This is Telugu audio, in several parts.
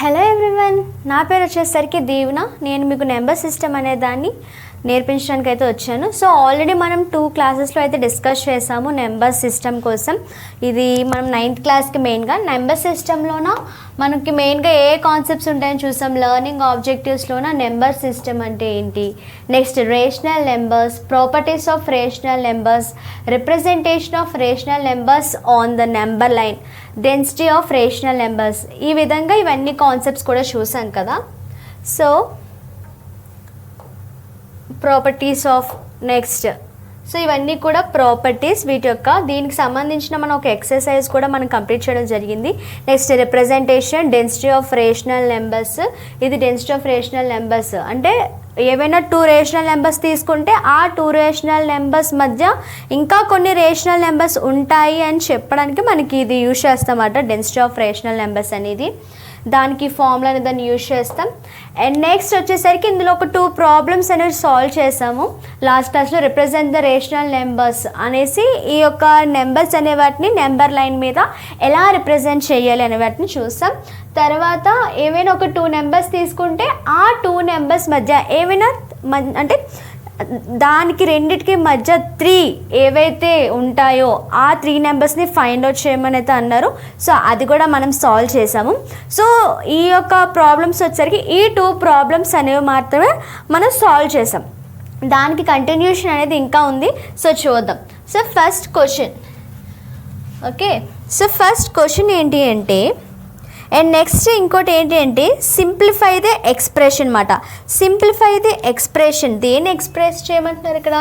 హలో ఎవ్రీవన్, నా పేరు వచ్చేసరికి దీవెన. నేను మీకు నెంబర్ సిస్టమ్ అనే దాన్ని నేర్పించడానికి అయితే వచ్చాను. సో ఆల్రెడీ మనం 2 క్లాసెస్లో అయితే డిస్కస్ చేసాము నెంబర్ సిస్టమ్ కోసం. ఇది మనం 9th క్లాస్కి మెయిన్గా నెంబర్ సిస్టంలోన మనకి మెయిన్గా ఏ కాన్సెప్ట్స్ ఉంటాయని చూసాం. లెర్నింగ్ ఆబ్జెక్టివ్స్లోన నెంబర్ సిస్టమ్ అంటే ఏంటి, next rational numbers, properties of rational numbers, representation of rational numbers on the number line, density of rational numbers, ఈ విధంగా ఇవన్నీ కాన్సెప్ట్స్ కూడా చూసాం కదా. So properties of next, so ఇవన్నీ కూడా ప్రాపర్టీస్ వీటి యొక్క. దీనికి సంబంధించిన మనం ఒక ఎక్సర్సైజ్ కూడా మనం కంప్లీట్ చేయడం జరిగింది. Next representation, density of rational numbers. ఇది డెన్సిటీ ఆఫ్ రేషనల్ నెంబర్స్ అంటే ఏవైనా 2 రేషనల్ నెంబర్స్ తీసుకుంటే ఆ 2 రేషనల్ నెంబర్స్ మధ్య ఇంకా కొన్ని రేషనల్ నెంబర్స్ ఉంటాయి అని చెప్పడానికి మనకి ఇది యూజ్ చేస్తామన్నమాట, డెన్సిటీ ఆఫ్ రేషనల్ నెంబర్స్ అనేది. దానికి ఫార్ములా అనేది దాన్ని యూజ్ చేస్తాం. అండ్ నెక్స్ట్ వచ్చేసరికి ఇందులో ఒక 2 ప్రాబ్లమ్స్ అనేవి సాల్వ్ చేసాము లాస్ట్ క్లాస్లో. రిప్రజెంట్ ద రేషనల్ నెంబర్స్ అనేసి ఈ యొక్క నెంబర్స్ అనే వాటిని నెంబర్ లైన్ మీద ఎలా రిప్రజెంట్ చేయాలి అనే వాటిని చూస్తాం. తర్వాత ఏవైనా ఒక 2 నెంబర్స్ తీసుకుంటే ఆ 2 నెంబర్స్ మధ్య ఏవైనా అంటే దానికి రెండిటికి మధ్య 3 ఏవైతే ఉంటాయో ఆ 3 నెంబర్స్ని ఫైండ్ అవుట్ చేయమని అయితే అన్నారు. సో అది కూడా మనం సాల్వ్ చేసాము. సో ఈ యొక్క ప్రాబ్లమ్స్ వచ్చేసరికి ఈ 2 ప్రాబ్లమ్స్ అనేవి మాత్రమే మనం సాల్వ్ చేసాం. దానికి కంటిన్యూషన్ అనేది ఇంకా ఉంది. సో చూద్దాం. So first question, okay. So first question ఏంటి అంటే, అండ్ నెక్స్ట్ ఇంకోటి ఏంటి అంటే సింప్లిఫై ది ఎక్స్ప్రెషన్ అన్నమాట. సింప్లిఫై ది ఎక్స్ప్రెషన్ దేన్ని ఎక్స్ప్రెస్ చేయమంటున్నారు ఇక్కడ,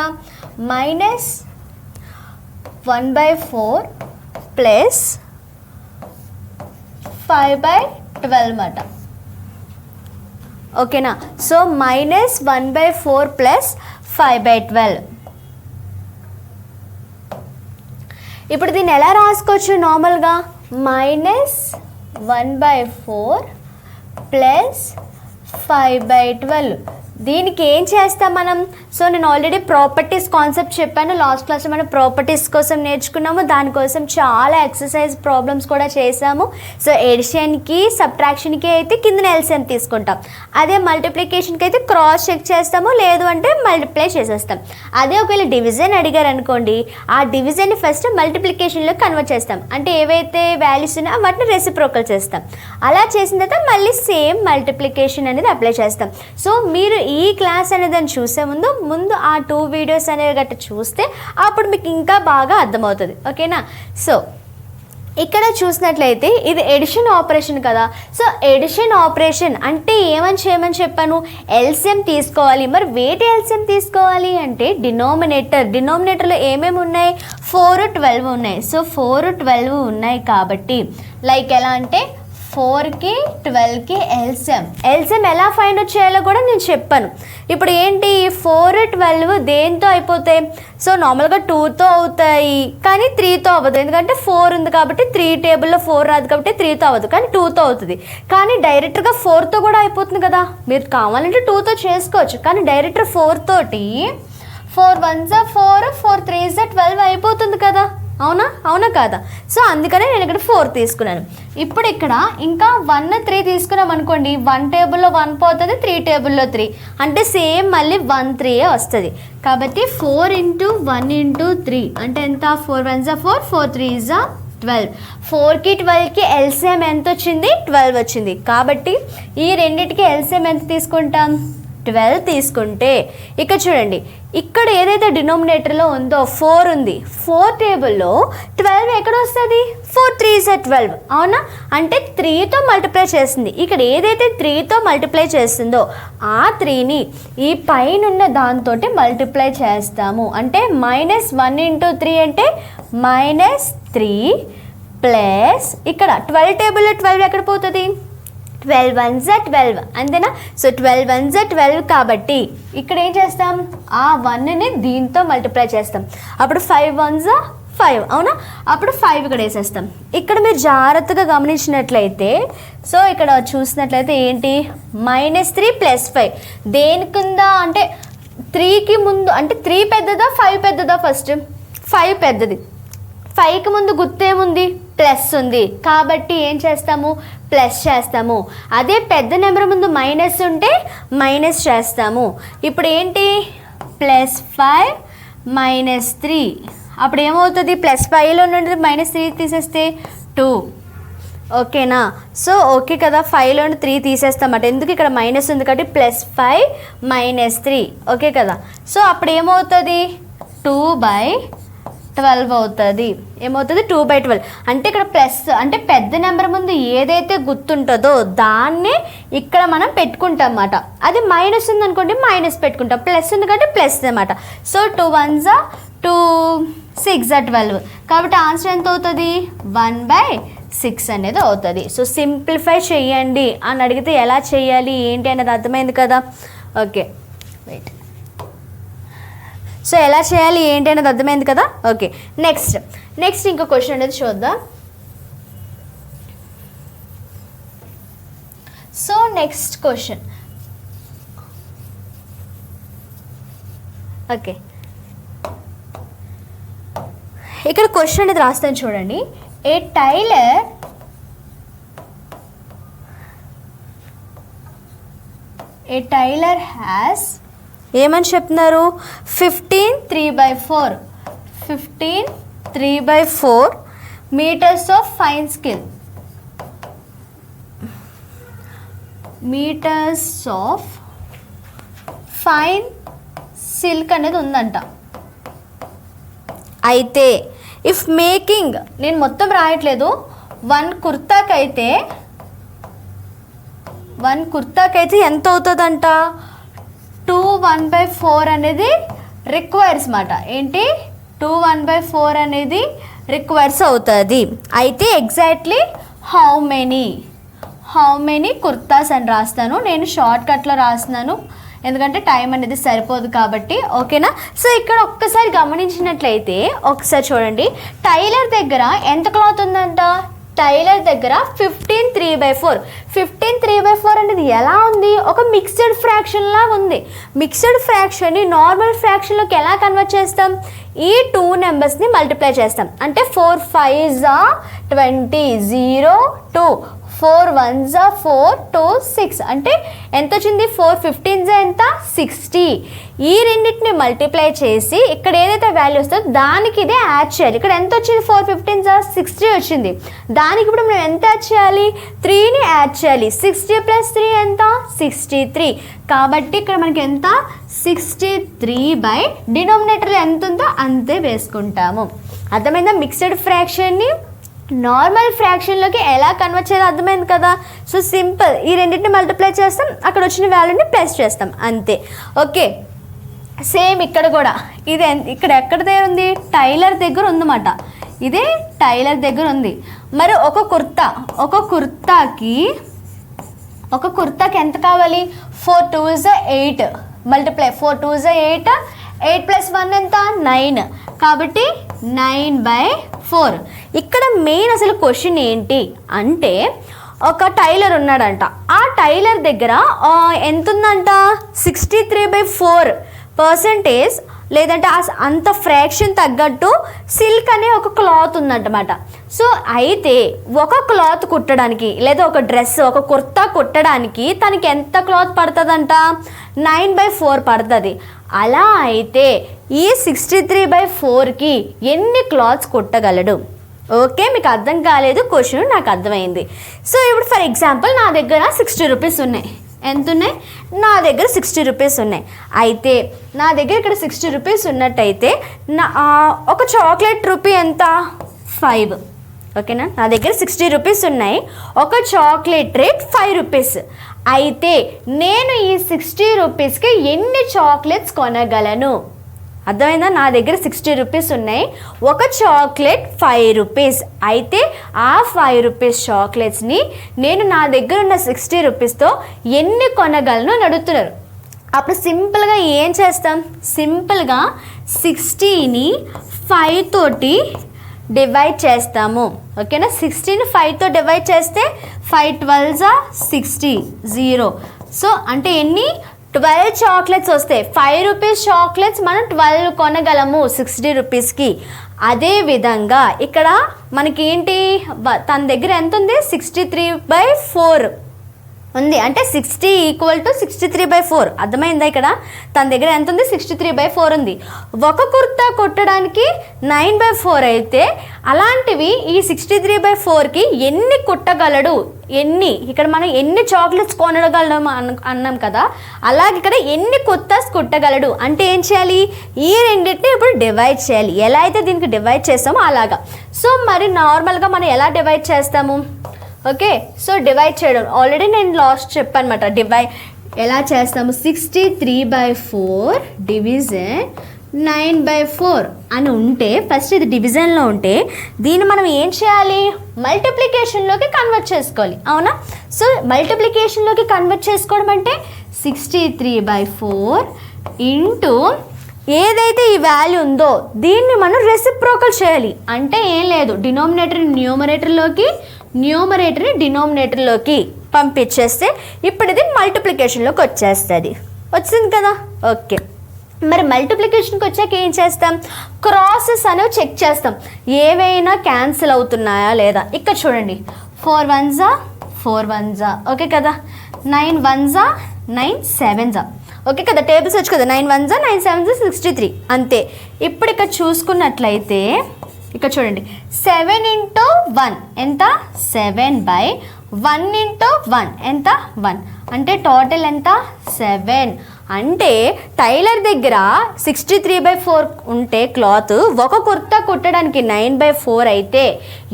-1/4 ప్లస్ 5/12 అన్నమాట. ఓకేనా. So -1/4 plus 5/12. ఇప్పుడు దీన్ని ఎలా రాసుకోవచ్చు నార్మల్గా, -1/4 ప్లస్ 5/12. దీనికి ఏం చేస్తాం మనం? సో నేను ఆల్రెడీ ప్రాపర్టీస్ కాన్సెప్ట్ చెప్పాను లాస్ట్ క్లాస్లో. మనం ప్రాపర్టీస్ కోసం నేర్చుకున్నాము, దానికోసం చాలా ఎక్సర్సైజ్ ప్రాబ్లమ్స్ కూడా చేసాము. సో ఎడిషన్కి సబ్ట్రాక్షన్కి అయితే కింద ఎల్సిఎం తీసుకుంటాం, అదే మల్టిప్లికేషన్కి అయితే క్రాస్ చెక్ చేస్తాము, లేదు అంటే మల్టిప్లై చేసేస్తాం. అదే ఒకవేళ డివిజన్ అడిగారు అనుకోండి, ఆ డివిజన్ని ఫస్ట్ మల్టిప్లికేషన్లో కన్వర్ట్ చేస్తాం, అంటే ఏవైతే వాల్యూస్ ఉన్నాయో వాటిని రెసిప్రోకల్ చేస్తాం. అలా చేసిన తర్వాత మళ్ళీ సేమ్ మల్టిప్లికేషన్ అనేది అప్లై చేస్తాం. సో మీరు ఈ క్లాస్ అనేదాన్ని చూసే ముందు ఆ 2 వీడియోస్ అనేవి గట్రా చూస్తే అప్పుడు మీకు ఇంకా బాగా అర్థమవుతుంది. ఓకేనా. సో ఇక్కడ చూసినట్లయితే ఇది ఎడిషన్ ఆపరేషన్ కదా. సో ఎడిషన్ ఆపరేషన్ అంటే ఏమని చేయమని చెప్పాను, ఎల్సిఎం తీసుకోవాలి. మరి వేటి ఎల్సిఎం తీసుకోవాలి అంటే డినోమినేటర్లో ఏమేమి ఉన్నాయి, 4, 12 ఉన్నాయి. సో 4, 12 ఉన్నాయి కాబట్టి లైక్ ఎలా అంటే 4కి 12కి ఎల్సిఎం ఎలా ఫైండ్ అవుట్ చేయాలో కూడా నేను చెప్పాను. ఇప్పుడు ఏంటి, 4, 12 దేంతో అయిపోతాయి? సో నార్మల్గా 2తో అవుతాయి కానీ 3తో అవ్వదు, ఎందుకంటే 4 ఉంది కాబట్టి 3 టేబుల్లో 4 రాదు కాబట్టి 3తో అవ్వదు, కానీ 2తో అవుతుంది. కానీ డైరెక్ట్గా 4తో కూడా అయిపోతుంది కదా. మీరు కావాలంటే 2తో చేసుకోవచ్చు, కానీ డైరెక్ట్ 4 తోటి 4 1s 4, 4 3s 12 అయిపోతుంది కదా. అవునా కాదా? సో అందుకనే నేను ఇక్కడ 4 తీసుకున్నాను. ఇప్పుడు ఇక్కడ ఇంకా 1, 3 తీసుకున్నాం అనుకోండి, 1 టేబుల్లో 1 పోతుంది, 3 టేబుల్లో 3, అంటే సేమ్ మళ్ళీ 1, 3 వస్తుంది. కాబట్టి 4 × 1 × 3 అంటే ఎంత, 4 1s 4, 4 3s 12. 4కి 12కి ఎల్సిఎం ఎంత వచ్చింది, 12 వచ్చింది. కాబట్టి ఈ రెండింటికి ఎల్సిఎం ఎంత తీసుకుంటాం, 12 తీసుకుంటే ఇక్కడ చూడండి, ఇక్కడ ఏదైతే డినోమినేటర్లో ఉందో 4 ఉంది, 4 టేబుల్లో 12 ఎక్కడ వస్తుంది, 4 3s 12. అవునా, అంటే 3తో మల్టిప్లై చేస్తుంది. ఇక్కడ ఏదైతే 3తో మల్టిప్లై చేస్తుందో ఆ 3ని ఈ పైన దాంతో మల్టిప్లై చేస్తాము. అంటే -1 × 3 అంటే -3 ప్లస్ ఇక్కడ 12 టేబుల్లో 12 ఎక్కడ పోతుంది, 12 1s 12 అంతేనా. సో 12 1s 12 కాబట్టి ఇక్కడ ఏం చేస్తాం, ఆ 1ని దీంతో మల్టిప్లై చేస్తాం, అప్పుడు 5 1s 5. అవునా, అప్పుడు 5 ఇక్కడ వేసేస్తాం. ఇక్కడ మీరు జాగ్రత్తగా గమనించినట్లయితే, సో ఇక్కడ చూసినట్లయితే ఏంటి, -3 ప్లస్ 5 దేనికిందా అంటే 3కి ముందు, అంటే 3 పెద్దదా 5 పెద్దదా, ఫస్ట్ 5 పెద్దది. 5కి ముందు గుర్తేముంది, ప్లస్ ఉంది కాబట్టి ఏం చేస్తాము, ప్లస్ చేస్తాము. అదే పెద్ద నెంబర్ ముందు మైనస్ ఉంటే మైనస్ చేస్తాము. ఇప్పుడు ఏంటి +5 -3 అప్పుడు ఏమవుతుంది +5లో నుండి -3 తీసేస్తే 2. ఓకేనా? సో ఓకే కదా, 5లో 3 తీసేస్తామట, ఎందుకు ఇక్కడ మైనస్ ఉంది కాబట్టి +5 -3 ఓకే కదా. సో అప్పుడు ఏమవుతుంది 2/12 అవుతుంది. ఏమవుతుంది 2/12 అంటే ఇక్కడ ప్లస్ అంటే పెద్ద నెంబర్ ముందు ఏదైతే గుర్తుంటుందో దాన్నే ఇక్కడ మనం పెట్టుకుంటాం అన్నమాట. అది మైనస్ ఉందనుకోండి మైనస్ పెట్టుకుంటాం, ప్లస్ ఉంది కాబట్టి ప్లస్ అన్నమాట. సో 2 1s 2 6 12 కాబట్టి ఆన్సర్ ఎంత అవుతుంది 1/6 అనేది అవుతుంది. సో సింప్లిఫై చేయండి అని అడిగితే ఎలా చేయాలి ఏంటి అనేది అర్థమైంది కదా. ఓకే వెయిట్, సో ఎలా చేయాలి ఏంటి అనేది అర్థమైంది కదా. ఓకే నెక్స్ట్ ఇంకో క్వశ్చన్ అనేది చూద్దాం. సో నెక్స్ట్ క్వశ్చన్ ఓకే, ఇక్కడ క్వశ్చన్ అనేది రాస్తాను చూడండి. ఏ టైలర్ హ్యాస్ ఏమని చెప్తున్నారు 15 3/4 మీటర్స్ ఆఫ్ ఫైన్ సిల్క్ అనేది ఉందంట. అయితే ఇఫ్ మేకింగ్, నేను మొత్తం రాయట్లేదు, వన్ కుర్తాకైతే ఎంత అవుతుందంట 2 1/4 అనేది రిక్వైర్స్ మాట. ఏంటి 2 1/4 అనేది రిక్వైర్స్ అవుతుంది. అయితే ఎగ్జాక్ట్లీ హౌ మెనీ కుర్తాస్ అని రాస్తాను. నేను షార్ట్ కట్లో రాస్తున్నాను ఎందుకంటే టైం అనేది సరిపోదు కాబట్టి. ఓకేనా? సో ఇక్కడ ఒక్కసారి గమనించినట్లయితే ఒకసారి చూడండి, టైలర్ దగ్గర ఎంత క్లాత్ ఉందంట, టైలర్ దగ్గర 15 3/4. 15 3/4 అనేది ఎలా ఉంది, ఒక మిక్స్డ్ ఫ్రాక్షన్ లాగా ఉంది. మిక్స్డ్ ఫ్రాక్షన్ని నార్మల్ ఫ్రాక్షన్లోకి ఎలా కన్వర్ట్ చేస్తాం, ఈ 2 నెంబర్స్ని మల్టిప్లై చేస్తాం. అంటే 4 5s 20 0 2 4 1s 4 2 6 అంటే ఎంత వచ్చింది 4 15s ఎంత 60. ఈ రెండింటిని మల్టిప్లై చేసి ఇక్కడ ఏదైతే వాల్యూ వస్తుందో దానికి ఇదే యాడ్ చేయాలి. ఇక్కడ ఎంత వచ్చింది 4 15s 60 వచ్చింది. దానికి ఇప్పుడు మనం ఎంత యాడ్ చేయాలి 3ని యాడ్ చేయాలి. 60 + 3 ఎంత 63. కాబట్టి ఇక్కడ మనకి ఎంత 63 డినామినేటర్ ఎంత ఉందో అంతే వేసుకుంటాము. అర్థమైందా? మిక్స్డ్ ఫ్రాక్షన్ని నార్మల్ ఫ్రాక్షన్లోకి ఎలా కన్వర్ట్ చేయాలో అర్థమైంది కదా. సో సింపుల్, ఈ రెండింటిని మల్టిప్లై చేస్తాం, అక్కడ వచ్చిన వాల్యూని ప్లస్ చేస్తాం అంతే. ఓకే, సేమ్ ఇక్కడ కూడా ఇది ఇక్కడ ఎక్కడ దగ్గర ఉంది, టైలర్ దగ్గర ఉందన్నమాట. ఇదే టైలర్ దగ్గర ఉంది. మరి ఒక కుర్తాకి ఎంత కావాలి 4 2s 8 మల్టిప్లై 4 2s 8 8 + 1 ఎంత 9 కాబట్టి 9/4. ఇక్కడ మెయిన్ అసలు క్వశ్చన్ ఏంటి అంటే ఒక టైలర్ ఉన్నాడంట, ఆ టైలర్ దగ్గర ఎంత ఉందంట 63/4% లేదంటే అంత ఫ్రాక్షన్ తగ్గట్టు సిల్క్ అనే ఒక క్లాత్ ఉందంటమాట. సో అయితే ఒక క్లాత్ కుట్టడానికి లేదా ఒక డ్రెస్ ఒక కుర్తా కుట్టడానికి తనకి ఎంత క్లాత్ పడుతుందంట 9/4 పడుతుంది. అలా అయితే ఈ 63/4కి ఎన్ని క్లాత్స్ కుట్టగలడు? ఓకే, మీకు అర్థం కాలేదు క్వశ్చన్, నాకు అర్థమైంది. సో ఇప్పుడు ఫర్ ఎగ్జాంపుల్ నా దగ్గర 60 రూపీస్ ఉన్నాయి. ఎంత ఉన్నాయి? నా దగ్గర 60 రూపీస్ ఉన్నాయి. అయితే నా దగ్గర ఇక్కడ 60 రూపీస్ ఉన్నట్టయితే ఒక చాక్లెట్ రూపీ ఎంత 5. ఓకేనా? నా దగ్గర 60 రూపీస్ ఉన్నాయి, ఒక చాక్లెట్ రేట్ 5 రూపీస్. అయితే నేను ఈ 60 రూపీస్కి ఎన్ని చాక్లెట్స్ కొనగలను? అర్థమైందా? నా దగ్గర 60 రూపీస్ ఉన్నాయి, ఒక చాక్లెట్ 5 రూపీస్. అయితే ఆ 5 రూపీస్ చాక్లెట్స్ని నేను నా దగ్గర ఉన్న 60 రూపీస్తో ఎన్ని కొనగలను అని అడుగుతున్నారు. అప్పుడు సింపుల్గా ఏం చేస్తాం, సింపుల్గా 60ని 5 తోటి డివైడ్ చేస్తాము. ఓకేనా? 60ని 5తో డివైడ్ చేస్తే 5 12s 60 0. సో అంటే ఎన్ని 12 చాక్లెట్స్ వస్తాయి. 5 రూపీస్ చాక్లెట్స్ మనం 12 కొనగలము 60 రూపీస్కి. అదే విధంగా ఇక్కడ మనకి ఏంటి, తన దగ్గర ఎంత ఉంది, 63/4 ఉంది. అంటే 60 = 63/4. అర్థమైందా? ఇక్కడ తన దగ్గర ఎంత ఉంది, 63/4 ఉంది. ఒక కుర్తా కుట్టడానికి 9/4 అయితే అలాంటివి ఈ 63/4కి ఎన్ని కుట్టగలడు, ఇక్కడ మనం ఎన్ని చాక్లెట్స్ కొనగలము అన్నాం కదా, అలాగే ఇక్కడ ఎన్ని కుర్తాస్ కుట్టగలడు అంటే ఏం చేయాలి, ఈ రెండింటిని ఇప్పుడు డివైడ్ చేయాలి. ఎలా అయితే దీనికి డివైడ్ చేస్తామో అలాగా. సో మరి నార్మల్గా మనం ఎలా డివైడ్ చేస్తాము, ఓకే. సో డివైడ్ చేయడం ఆల్రెడీ నేను లాస్ట్ చెప్పాను అనమాట. డివైడ్ ఎలా చేస్తాము, 63/4 డివిజన్ 9/4 అని ఉంటే ఫస్ట్ ఇది డివిజన్లో ఉంటే దీన్ని మనం ఏం చేయాలి, మల్టిప్లికేషన్లోకి కన్వర్ట్ చేసుకోవాలి, అవునా. సో మల్టిప్లికేషన్లోకి కన్వర్ట్ చేసుకోవడం అంటే 63/4 ఇంటూ ఏదైతే ఈ వాల్యూ ఉందో దీన్ని మనం రెసిప్రోకల్ చేయాలి. అంటే ఏం లేదు, డినామినేటర్ని న్యూమరేటర్ని డినామినేటర్లోకి పంపించేస్తే ఇప్పుడు ఇది మల్టిప్లికేషన్లోకి వచ్చింది కదా, ఓకే. మరి మల్టిప్లికేషన్కి వచ్చాక ఏం చేస్తాం, క్రాసెస్ అనేవి చెక్ చేస్తాం, ఏవైనా క్యాన్సిల్ అవుతున్నాయా లేదా. ఇక్కడ చూడండి, 4 1s 4 1s, ఓకే కదా, 9 1s 9 7s, ఓకే కదా. టేబుల్స్ వచ్చు కదా, 9 1s 9 7s 63 అంతే. ఇప్పుడు ఇక్కడ చూసుకున్నట్లయితే ఇక్కడ చూడండి, 7 × 1 ఎంత, 7/1 × 1 ఎంత, 1 అంటే టోటల్ ఎంత, 7. అంటే టైలర్ దగ్గర 63/4 ఉంటే క్లాత్ ఒక కుర్తా కుట్టడానికి 9/4 అయితే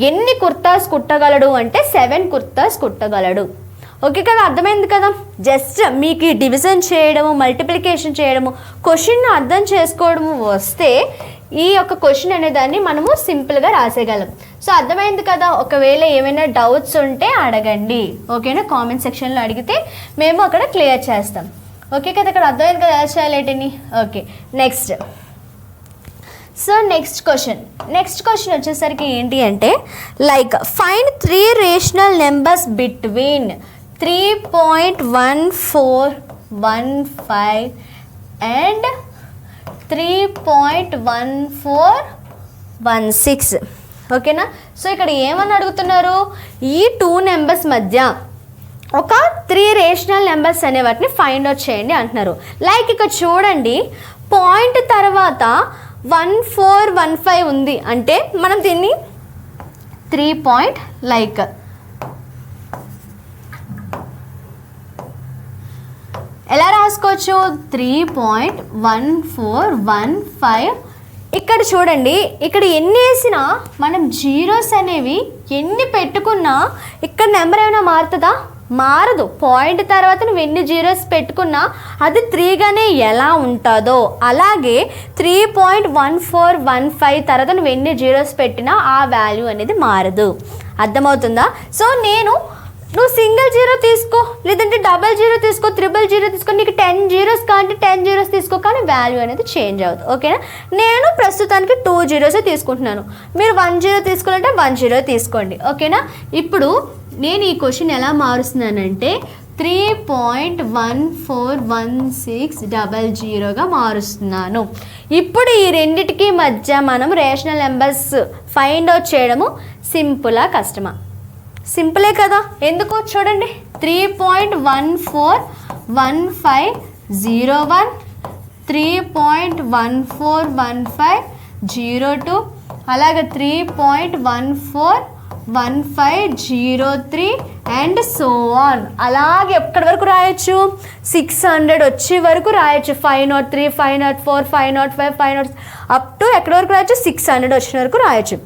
ఎన్ని కుర్తాస్ కుట్టగలడు అంటే 7 కుర్తాస్ కుట్టగలడు, ఓకే కదా. అర్థమైంది కదా. జస్ట్ మీకు ఈ డివిజన్ చేయడము, మల్టిప్లికేషన్ చేయడము, క్వశ్చన్ అర్థం చేసుకోవడము వస్తే ఈ యొక్క క్వశ్చన్ అనే దాన్ని మనము సింపుల్గా రాసేయగలం. సో అర్థమైంది కదా. ఒకవేళ ఏమైనా డౌట్స్ ఉంటే అడగండి, ఓకేనా. కామెంట్ సెక్షన్లో అడిగితే మేము అక్కడ క్లియర్ చేస్తాం, ఓకే కదా. ఇక్కడ అర్థమైంది కదా ఎలా చేయాలి ఏంటని, ఓకే. నెక్స్ట్ నెక్స్ట్ క్వశ్చన్ వచ్చేసరికి ఏంటి అంటే, like find 3 rational numbers between 3.1415 and 3.1416, ఓకేనా. సో ఇక్కడ ఏమని అడుగుతున్నారు, ఈ 2 నెంబర్స్ మధ్య ఒక 3 రేషనల్ నెంబర్స్ అనే వాటిని ఫైండ్ అవుట్ చేయండి అంటున్నారు. లైక్ ఇక్కడ చూడండి, పాయింట్ తర్వాత 1415 ఉంది అంటే మనం దీన్ని 3 లైక్ ఎలా రాసుకోవచ్చు, 3.1415. ఇక్కడ చూడండి, ఇక్కడ ఎన్ని వేసినా మనం జీరోస్ అనేవి ఎన్ని పెట్టుకున్నా ఇక్కడ నెంబర్ ఏమైనా మారుతుందా, మారదు. పాయింట్ తర్వాత నువ్వు ఎన్ని జీరోస్ పెట్టుకున్నా అది 3గానే ఎలా ఉంటుందో అలాగే 3.1415 తర్వాత నువ్వు ఎన్ని జీరోస్ పెట్టినా ఆ వాల్యూ అనేది మారదు. అర్థమవుతుందా. సో నువ్వు సింగిల్ జీరో తీసుకో, లేదంటే డబల్ జీరో తీసుకో, త్రిబుల్ జీరో తీసుకో, నీకు 10 జీరోస్ కాంటే 10 జీరోస్ తీసుకో, కానీ వాల్యూ అనేది చేంజ్ అవుతుంది, ఓకేనా. నేను ప్రస్తుతానికి 2 జీరోసే తీసుకుంటున్నాను, మీరు 1 జీరో తీసుకోవాలంటే 1 జీరో తీసుకోండి, ఓకేనా. ఇప్పుడు నేను ఈ క్వశ్చన్ ఎలా మారుస్తున్నానంటే 3.141600గా మారుస్తున్నాను. ఇప్పుడు ఈ రెండిటికి మధ్య మనం రేషనల్ నెంబర్స్ ఫైండ్ అవుట్ చేయడము సింపులా కష్టమా? సింపులే కదా. ఎందుకు చూడండి, 3.141501, 3.141502, అలాగే 3.141503 అండ్ సో ఆన్. అలాగే ఎక్కడి వరకు రాయొచ్చు, 600 వచ్చే వరకు రాయొచ్చు. 503, 504, 505, 506 అప్ టు ఎక్కడి వరకు రాయొచ్చు, 600 వచ్చిన వరకు రాయొచ్చు.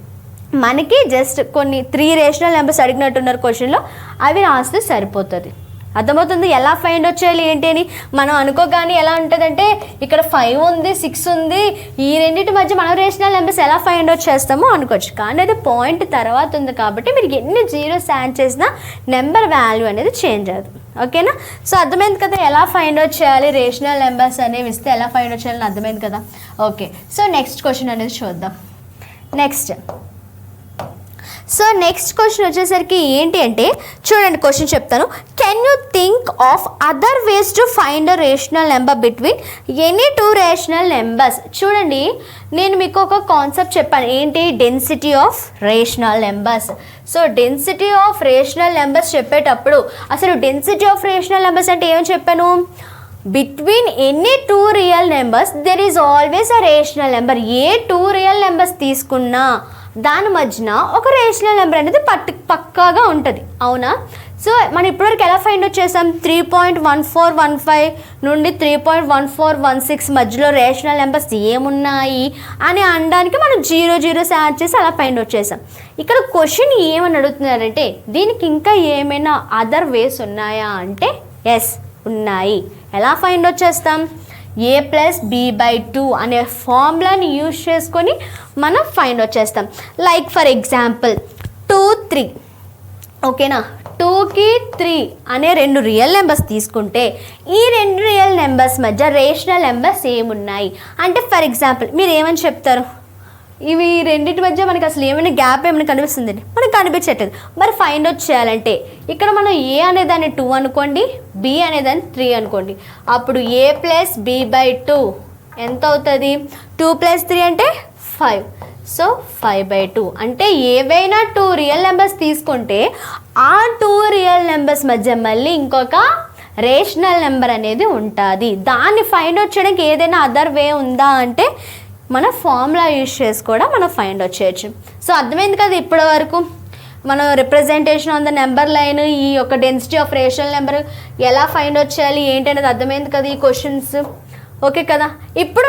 మనకి జస్ట్ కొన్ని 3 రేషనల్ నెంబర్స్ అడిగినట్టున్నారు క్వశ్చన్లో, అవి రాస్తే సరిపోతుంది. అర్థమవుతుంది ఎలా ఫైండ్ అవుట్ చేయాలి ఏంటి అని. మనం అనుకోగానే ఎలా ఉంటుందంటే ఇక్కడ 5 ఉంది, 6 ఉంది, ఈ రెండింటి మధ్య మనం రేషనల్ నెంబర్స్ ఎలా ఫైండ్ అవుట్ చేస్తామో అనుకోవచ్చు. కానీ అది పాయింట్ తర్వాత ఉంది కాబట్టి మీరు ఎన్ని జీరోస్ యాడ్ చేసినా నెంబర్ వాల్యూ అనేది చేంజ్ అవుతుంది, ఓకేనా. సో అర్థమైంది కదా ఎలా ఫైండ్ అవుట్ చేయాలి, రేషనల్ నెంబర్స్ అనేవి ఇస్తే ఎలా ఫైండ్ అవుట్ చేయాలని అర్థమైంది కదా. ఓకే, సో నెక్స్ట్ క్వశ్చన్ అనేది చూద్దాం. నెక్స్ట్ సో నెక్స్ట్ క్వశ్చన్ వచ్చేసరికి ఏంటి అంటే చూడండి, క్వశ్చన్ చెప్తాను. Can you think of other ways to find a rational number between any two rational numbers? చూడండి, నేను మీకు ఒక కాన్సెప్ట్ చెప్పాను, ఏంటి? Density of rational numbers. So density of rational numbers చెప్పేటప్పుడు అసలు డెన్సిటీ ఆఫ్ రేషనల్ నెంబర్స్ అంటే ఏమని చెప్పాను? Between any two real numbers there is always a rational number. A two real numbers తీసుకున్నా దాని మధ్యన ఒక రేషనల్ నెంబర్ అనేది పక్కాగా ఉంటుంది, అవునా? సో మనం ఇప్పటివరకు ఎలా ఫైండ్ అవుట్ చేసాం? 3.1415 నుండి 3.1416 మధ్యలో రేషనల్ నెంబర్స్ ఏమున్నాయి అని అనడానికి మనం 0 యాడ్ చేసి అలా ఫైండ్ అవుట్ చేసాం. ఇక్కడ క్వశ్చన్ ఏమని అడుగుతున్నారంటే దీనికి ఇంకా ఏమైనా అదర్ వేస్ ఉన్నాయా అంటే ఎస్ ఉన్నాయి. ఎలా ఫైండ్ అవుట్ చేస్తాం? a+b/2 అనే ఫార్ములాని యూజ్ చేసుకొని మనం ఫైండ్ అవుట్ చేస్తాం. లైక్ ఫర్ ఎగ్జాంపుల్ 2, 3, ఓకేనా? 2కి 3 అనే రెండు రియల్ నెంబర్స్ తీసుకుంటే ఈ రెండు రియల్ నెంబర్స్ మధ్య రేషనల్ నెంబర్స్ ఏమున్నాయి అంటే, ఫర్ ఎగ్జాంపుల్ మీరు ఏమని చెప్తారు? ఇవి రెండింటి మధ్య మనకి అసలు ఏమైనా గ్యాప్ ఏమైనా కనిపిస్తుందండి? మనకు కనిపించట్లేదు. మరి ఫైండ్ అవుట్ చేయాలంటే ఇక్కడ మనం ఏ అనేదాన్ని 2 అనుకోండి, బి అనేదాన్ని 3 అనుకోండి. అప్పుడు a+b/2 ఎంత అవుతుంది? 2 + 3 అంటే 5. సో 5/2 అంటే ఏవైనా 2 రియల్ నెంబర్స్ తీసుకుంటే ఆ 2 రియల్ నెంబర్స్ మధ్య మళ్ళీ ఇంకొక రేషనల్ నెంబర్ అనేది ఉంటుంది. దాన్ని ఫైండ్ అవుట్ చేయడానికి ఏదైనా అదర్ వే ఉందా అంటే మన ఫార్ములా యూజ్ చేసి కూడా మనం ఫైండ్ అవుట్ చేయొచ్చు. సో అర్థమైంది కదా ఇప్పటి వరకు మనం representation on the number line, ఈ యొక్క డెన్సిటీ ఆఫ్ రేషనల్ నెంబర్ ఎలా ఫైండ్ అవుట్ చేయాలి ఏంటి అనేది అర్థమైంది కదా ఈ క్వశ్చన్స్, ఓకే కదా? ఇప్పుడు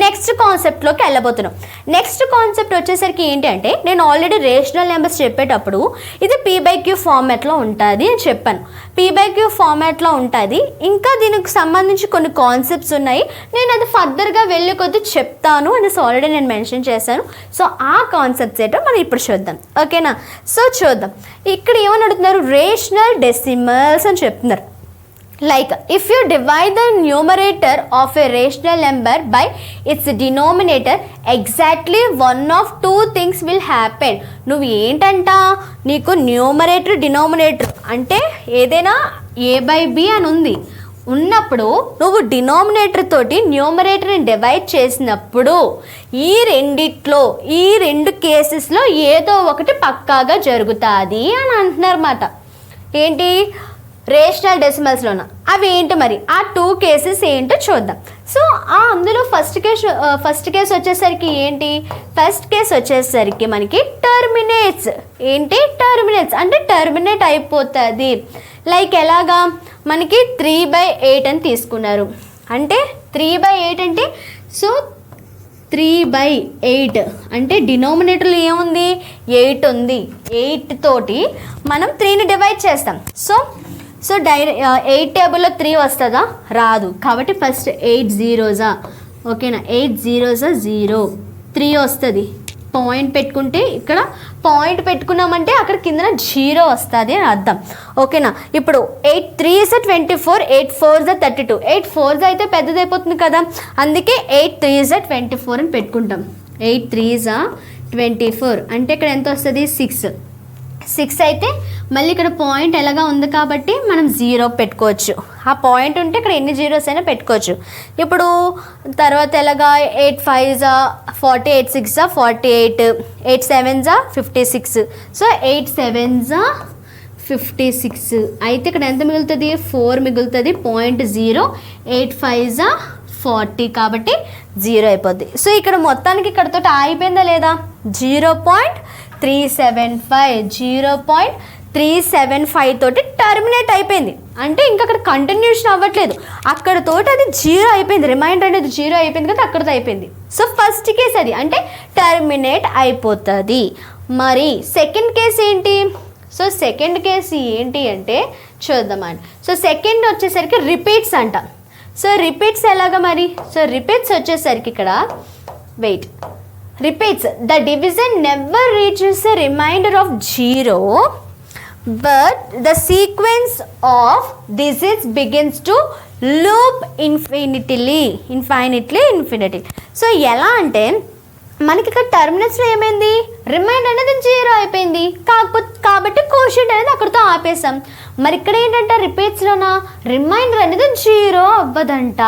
నెక్స్ట్ కాన్సెప్ట్లోకి వెళ్ళబోతున్నాం. నెక్స్ట్ కాన్సెప్ట్ వచ్చేసరికి ఏంటి అంటే నేను ఆల్రెడీ రేషనల్ నెంబర్స్ చెప్పేటప్పుడు ఇది p/q ఫార్మాట్లో ఉంటుంది అని చెప్పాను. p/q ఫార్మాట్లో ఉంటుంది. ఇంకా దీనికి సంబంధించి కొన్ని కాన్సెప్ట్స్ ఉన్నాయి, నేను అది ఫర్దర్గా వెళ్ళే కొద్దీ చెప్తాను అనేసి ఆల్రెడీ నేను మెన్షన్ చేశాను. సో ఆ కాన్సెప్ట్స్ ఏంటో మనం ఇప్పుడు చూద్దాం, ఓకేనా? సో చూద్దాం, ఇక్కడ ఏమని అడుగుతున్నారు? రేషనల్ డెసిమల్స్ అని చెప్తున్నారు. Like if you divide the numerator of a rational number by its denominator, exactly one of two things will happen. నువ్వు ఏంటంట, నీకు న్యూమరేటర్ డినామినేటర్ అంటే ఏదైనా a/b అని ఉంది ఉన్నప్పుడు నువ్వు డినామినేటర్ తోటి న్యూమరేటర్ని డివైడ్ చేసినప్పుడు ఈ రెండు కేసెస్లో ఏదో ఒకటి పక్కాగా జరుగుతుంది అని అంటున్నారు అన్నమాట. ఏంటి? రేషనల్ డెసిమల్స్లోన. అవి ఏంటి మరి? ఆ 2 కేసెస్ ఏంటో చూద్దాం. సో అందులో ఫస్ట్ కేసు వచ్చేసరికి ఏంటి? ఫస్ట్ కేసు వచ్చేసరికి మనకి టర్మినేట్స్. ఏంటి? టర్మినేట్స్ అంటే టర్మినేట్ అయిపోతుంది. లైక్ ఎలాగా? మనకి 3/8 అని తీసుకున్నారు అంటే 3/8 అంటే సో 3/8 అంటే డినామినేటర్లో ఏముంది? 8 ఉంది. 8 తోటి మనం 3ని డివైడ్ చేస్తాం. సో 8 టేబుల్లో 3 వస్తుందా? రాదు. కాబట్టి ఫస్ట్ 8 zeros, ఓకేనా? 8 zeros 0, 3 వస్తుంది. పాయింట్ పెట్టుకుంటే ఇక్కడ పాయింట్ పెట్టుకున్నామంటే అక్కడ కింద 0 వస్తుంది అని అర్థం, ఓకేనా? ఇప్పుడు 8 3s 24, 8 4s 32. 8 4s అయితే పెద్దదైపోతుంది కదా, అందుకే 8 3s 24 అని పెట్టుకుంటాం. 8 3s 24 అంటే ఇక్కడ ఎంత వస్తుంది? 6 అయితే మళ్ళీ ఇక్కడ పాయింట్ ఎలాగా ఉంది కాబట్టి మనం 0 పెట్టుకోవచ్చు. ఆ పాయింట్ ఉంటే ఇక్కడ ఎన్ని జీరోస్ అయినా పెట్టుకోవచ్చు. ఇప్పుడు తర్వాత ఎలాగా? 8 5s 40, 8 6s 48, 8 7s 56. So 8 7s 56 అయితే ఇక్కడ ఎంత మిగులుతుంది? 4 మిగులుతుంది. 0.0. 8 5s 40 కాబట్టి 0 అయిపోద్ది. సో ఇక్కడ మొత్తానికి ఇక్కడతో ఆగిపోయిందా లేదా? 0.375 తోటి టర్మినేట్ అయిపోయింది. అంటే ఇంకా అక్కడ కంటిన్యూషన్ అవ్వట్లేదు, అక్కడతోటి అది 0 అయిపోయింది. రిమైండర్ అనేది 0 అయిపోయింది కదా, అక్కడతో అయిపోయింది. సో ఫస్ట్ కేసు అది అంటే టర్మినేట్ అయిపోతుంది. మరి సెకండ్ కేసు ఏంటి? సో సెకండ్ కేసు ఏంటి అంటే చూద్దామని. సో సెకండ్ వచ్చేసరికి రిపీట్స్ అంట. సో రిపీట్స్ ఎలాగా మరి? సో రిపీట్స్ వచ్చేసరికి ఇక్కడ wait repeats, the division never reaches a remainder of 0, but the sequence of digits begins to loop infinitely. So ఎలా అంటే మనకి ఇక్కడ టర్మినల్స్లో ఏమైంది, రిమైండర్ అనేది 0 అయిపోయింది, కాబట్టి కోషెంట్ అనేది అక్కడితో ఆపేసాం. మరి ఇక్కడ ఏంటంటే రిపీట్స్లోనా రిమైండర్ అనేది 0 అవ్వదంట,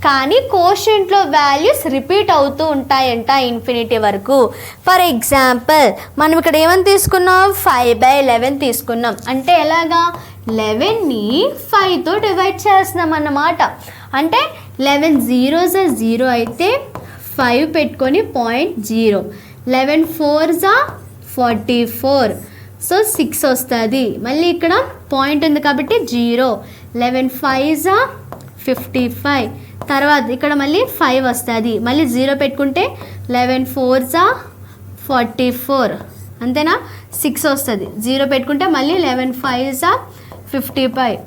కానీ కోషెంట్లో వాల్యూస్ రిపీట్ అవుతూ ఉంటాయంట ఇన్ఫినిటీ వరకు. ఫర్ ఎగ్జాంపుల్ మనం ఇక్కడ ఏమని తీసుకున్నాం, 5/11 తీసుకున్నాం. అంటే ఎలాగా, 11ని 5తో డివైడ్ చేస్తున్నాం అన్నమాట. అంటే 11 zeros 0 అయితే 5 పెట్టుకొని 0.0, 11 4s 44, సో 6 వస్తుంది. మళ్ళీ ఇక్కడ పాయింట్ ఉంది కాబట్టి 0, 11 5s 55, తర్వాత ఇక్కడ మళ్ళీ 5 వస్తుంది, మళ్ళీ 0 పెట్టుకుంటే 11 4s 44, అంతేనా, 6 వస్తుంది, 0 పెట్టుకుంటే మళ్ళీ 11 5s 55,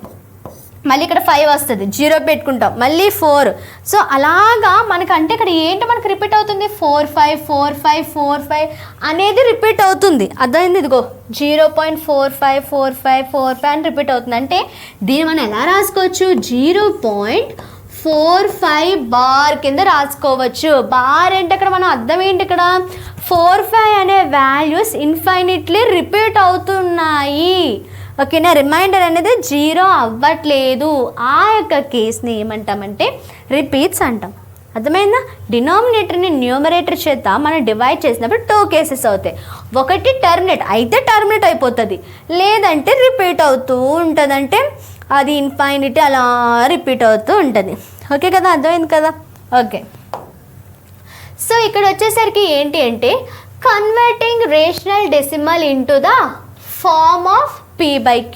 మళ్ళీ ఇక్కడ 5 వస్తుంది, 0 పెట్టుకుంటాం, మళ్ళీ 4. సో అలాగా మనకంటే ఇక్కడ ఏంటో మనకు రిపీట్ అవుతుంది, 4 5 4 5 4 5 అనేది రిపీట్ అవుతుంది. అర్థమైంది, ఇదిగో 0.454545 అని రిపీట్ అవుతుంది. అంటే దీన్ని మనం ఎలా రాసుకోవచ్చు, 0.45 బార్ కింద రాసుకోవచ్చు. బార్ ఏంటి అక్కడ మనం అర్థం ఏంటి, ఇక్కడ 4 5 అనే వాల్యూస్ ఇన్ఫైనిట్లీ రిపీట్ అవుతున్నాయి. ఓకేనా, రిమైండర్ అనేది 0 అవ్వట్లేదు. ఆ యొక్క కేస్ని ఏమంటామంటే రిపీట్స్ అంటాం. అర్థమైందా, డినామినేటర్ని న్యూమరేటర్ చేత మనం డివైడ్ చేసినప్పుడు 2 కేసెస్ అవుతాయి. ఒకటి టర్మినేట్ అయితే టర్మినేట్ అయిపోతుంది, లేదంటే రిపీట్ అవుతూ ఉంటుంది. అంటే అది ఇన్ఫైనిటీ అలా రిపీట్ అవుతూ ఉంటుంది. ఓకే కదా, అర్థమైంది కదా. ఓకే, సో ఇక్కడ వచ్చేసరికి ఏంటి అంటే converting rational decimal into the form of p/q.